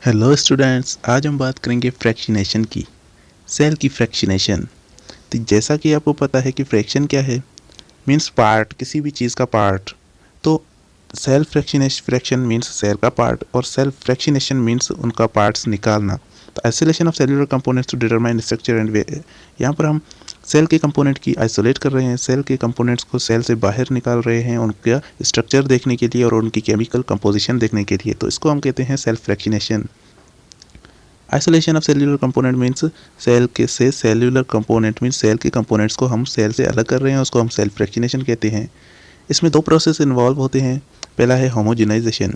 Hello students, आज हम बात करेंगे फ्रैक्शनेशन की। सेल की फ्रैक्शनेशन। तो जैसा कि आपको पता है कि फ्रैक्शन क्या है, मींस पार्ट, किसी भी चीज़ का पार्ट। तो सेल फ्रैक्शन मींस सेल का पार्ट, और सेल फ्रैक्शनेशन मींस उनका पार्ट्स निकालना। तो isolation of cellular components to determine structure and way. यहाँ पर हम सेल के कंपोनेंट की आइसोलेट कर रहे हैं, सेल के कंपोनेंट्स को सेल से बाहर निकाल रहे हैं उनका स्ट्रक्चर देखने के लिए और उनकी केमिकल कंपोजिशन देखने के लिए। तो इसको हम कहते हैं cell fractionation. Isolation of cellular component means cell के से सेल्यूलर कंपोनेंट मीन्स सेल के कंपोनेंट्स को हम सेल से अलग कर रहे हैं, उसको हम सेल फ्रैक्शनेशन कहते हैं। इसमें दो प्रोसेस इन्वॉल्व होते हैं। पहला है होमोजेनाइजेशन।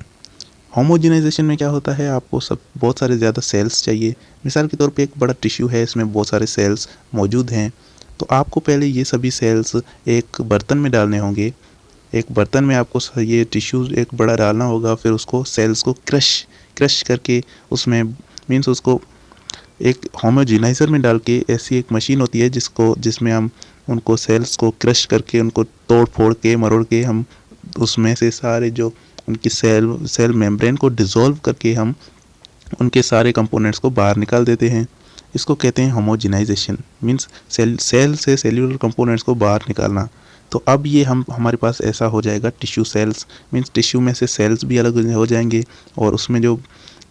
होमोजेनाइजेशन में क्या होता है, आपको सब बहुत सारे ज़्यादा सेल्स चाहिए। मिसाल के तौर पे एक बड़ा टिश्यू है, इसमें बहुत सारे सेल्स मौजूद हैं। तो आपको पहले ये सभी सेल्स एक बर्तन में डालने होंगे। एक बर्तन में आपको ये टिश्यू एक बड़ा डालना होगा, फिर उसको सेल्स को क्रश करके उसमें मीन्स उसको एक होमोजेनाइज़र में डाल के, ऐसी एक मशीन होती है जिसमें हम उनको सेल्स को क्रश करके, उनको तोड़ फोड़ के मरोड़ के हम उसमें से सारे जो उनकी सेल मेम्ब्रेन को डिज़ोल्व करके हम उनके सारे कंपोनेंट्स को बाहर निकाल देते हैं। इसको कहते हैं होमोजेनाइजेशन, मीन्स सेल से सेल्यूलर कंपोनेंट्स को बाहर निकालना। तो अब ये हमारे पास ऐसा हो जाएगा टिश्यू सेल्स, मीन्स टिश्यू में से सेल्स भी अलग हो जाएंगे, और उसमें जो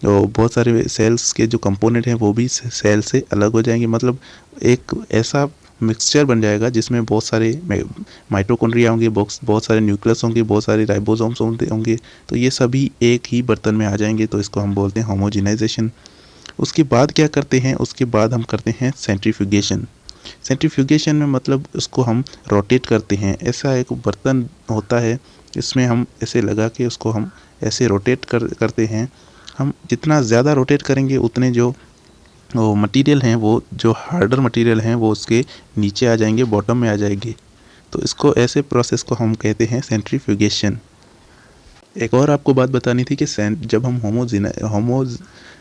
बहुत सारे सेल्स के जो कंपोनेंट हैं वो भी सेल से अलग हो जाएंगे। मतलब एक ऐसा मिक्सचर बन जाएगा जिसमें बहुत सारे माइटोकॉन्ड्रिया होंगे, बहुत सारे न्यूक्लियस होंगे, बहुत सारे राइबोसोम्स होंगे। तो ये सभी एक ही बर्तन में आ जाएंगे, तो इसको हम बोलते हैं होमोजेनाइजेशन। उसके बाद क्या करते हैं, उसके बाद हम करते हैं सेंट्रीफ्यूगेशन। सेंट्रीफ्यूगेशन में मतलब उसको हम रोटेट करते हैं। ऐसा एक बर्तन होता है, इसमें हम ऐसे लगा के उसको हम ऐसे रोटेट करते हैं। हम जितना ज़्यादा रोटेट करेंगे उतने जो वो मटेरियल हैं, वो जो हार्डर मटेरियल हैं वो उसके नीचे आ जाएंगे, बॉटम में आ जाएंगे। तो इसको ऐसे प्रोसेस को हम कहते हैं सेंट्रीफ्यूगेशन। एक और आपको बात बतानी थी कि जब हम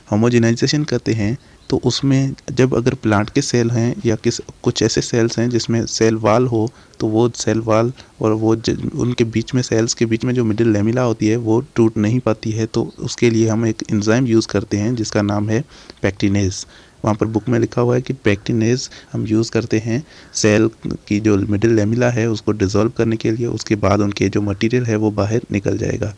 होमोजेनाइजेशन करते हैं तो उसमें जब अगर प्लांट के सेल हैं या कुछ ऐसे सेल्स हैं जिसमें सेल वाल हो, तो वो सेल वाल और उनके बीच में, सेल्स के बीच में जो मिडिल लेमिला होती है वो टूट नहीं पाती है। तो उसके लिए हम एक एंजाइम यूज़ करते हैं जिसका नाम है पैक्टिनेज। वहाँ पर बुक में लिखा हुआ है कि पैक्टिनेज हम यूज़ करते हैं सेल की जो मिडिल लेमिला है उसको डिज़ोल्व करने के लिए। उसके बाद उनके जो मटेरियल है वो बाहर निकल जाएगा।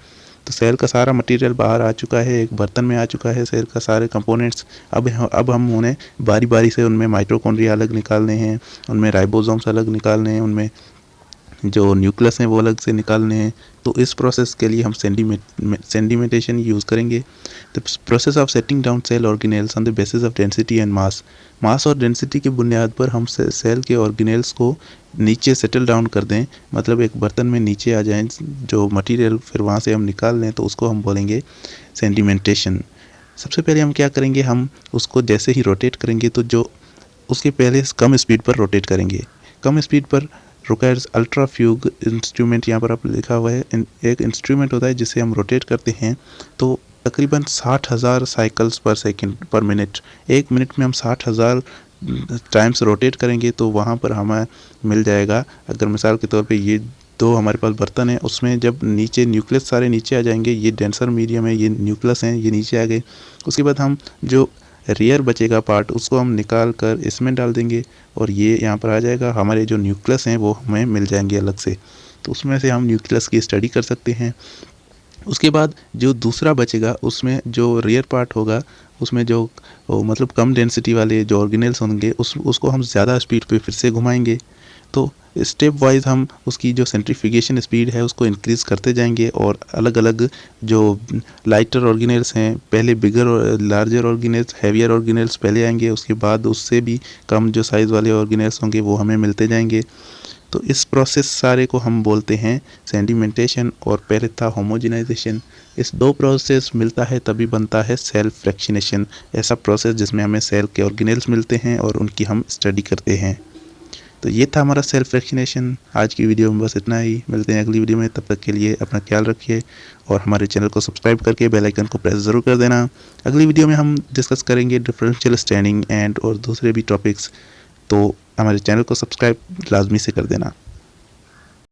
तो सेल का सारा मटेरियल बाहर आ चुका है, एक बर्तन में आ चुका है सेल का सारे कंपोनेंट्स। अब हम उन्हें बारी बारी से उनमें माइटोकॉन्ड्रिया अलग निकालने हैं, उनमें राइबोसोम्स अलग निकालने हैं, उनमें जो न्यूक्लियस हैं वो अलग से निकालने हैं। तो इस प्रोसेस के लिए हम सेंडिमेंटेशन यूज़ करेंगे। The process of settling down cell organelles on the basis of density and mass और डेंसिटी की बुनियाद पर हम सेल के ऑर्गेनेल्स को नीचे सेटल डाउन कर दें, मतलब एक बर्तन में नीचे आ जाएं जो मटेरियल, फिर वहाँ से हम निकाल लें, तो उसको हम बोलेंगे सेंडिमेंटेशन। सबसे पहले हम क्या करेंगे, हम उसको जैसे ही रोटेट करेंगे तो जो उसके पहले कम स्पीड पर रोटेट करेंगे। कम स्पीड पर रिक्वायर्स अल्ट्राफ्यूग इंस्ट्रूमेंट, यहाँ पर आप लिखा हुआ है। एक इंस्ट्रूमेंट होता है जिसे हम रोटेट करते हैं, तो तकरीबन 60,000 साइकिल्स पर मिनट, एक मिनट में हम 60,000 टाइम्स रोटेट करेंगे। तो वहाँ पर हमें मिल जाएगा, अगर मिसाल के तौर पे ये दो हमारे पास बर्तन है, उसमें जब नीचे न्यूक्लियस सारे नीचे आ जाएंगे, ये डेंसर मीडियम है, ये न्यूक्लियस हैं, ये नीचे आ गए। उसके बाद हम जो रेयर बचेगा पार्ट उसको हम निकाल कर इसमें डाल देंगे, और ये यहाँ पर आ जाएगा। हमारे जो न्यूक्लियस हैं वो हमें मिल जाएंगे अलग से, तो उसमें से हम न्यूक्लियस की स्टडी कर सकते हैं। उसके बाद जो दूसरा बचेगा उसमें जो रेयर पार्ट होगा, उसमें जो मतलब कम डेंसिटी वाले जो ऑर्गेनेल्स होंगे उसको हम ज़्यादा स्पीड पे फिर से घुमाएंगे। तो स्टेप वाइज हम उसकी जो सेंट्रीफ्यूगेशन स्पीड है उसको इंक्रीज़ करते जाएंगे, और अलग अलग जो लाइटर ऑर्गेनेल्स हैं, पहले बिगर और लार्जर ऑर्गेनेल्स, हैवियर ऑर्गेनेल्स पहले आएंगे, उसके बाद उससे भी कम जो साइज़ वाले ऑर्गेनेल्स होंगे वो हमें मिलते जाएंगे। तो इस प्रोसेस सारे को हम बोलते हैं सेंडिमेंटेशन, और पहले था होमोजेनाइजेशन। इस दो प्रोसेस मिलता है तभी बनता है सेल फ्रैक्शनेशन, ऐसा प्रोसेस जिसमें हमें सेल के ऑर्गेनेल्स मिलते हैं और उनकी हम स्टडी करते हैं। तो ये था हमारा सेल फ्रैक्शनेशन। आज की वीडियो में बस इतना ही, मिलते हैं अगली वीडियो में। तब तक के लिए अपना ख्याल रखिए और हमारे चैनल को सब्सक्राइब करके बेल आइकन को प्रेस ज़रूर कर देना। अगली वीडियो में हम डिस्कस करेंगे डिफरेंशियल स्टैंडिंग एंड और दूसरे भी टॉपिक्स, तो हमारे चैनल को सब्सक्राइब लाजमी से कर देना।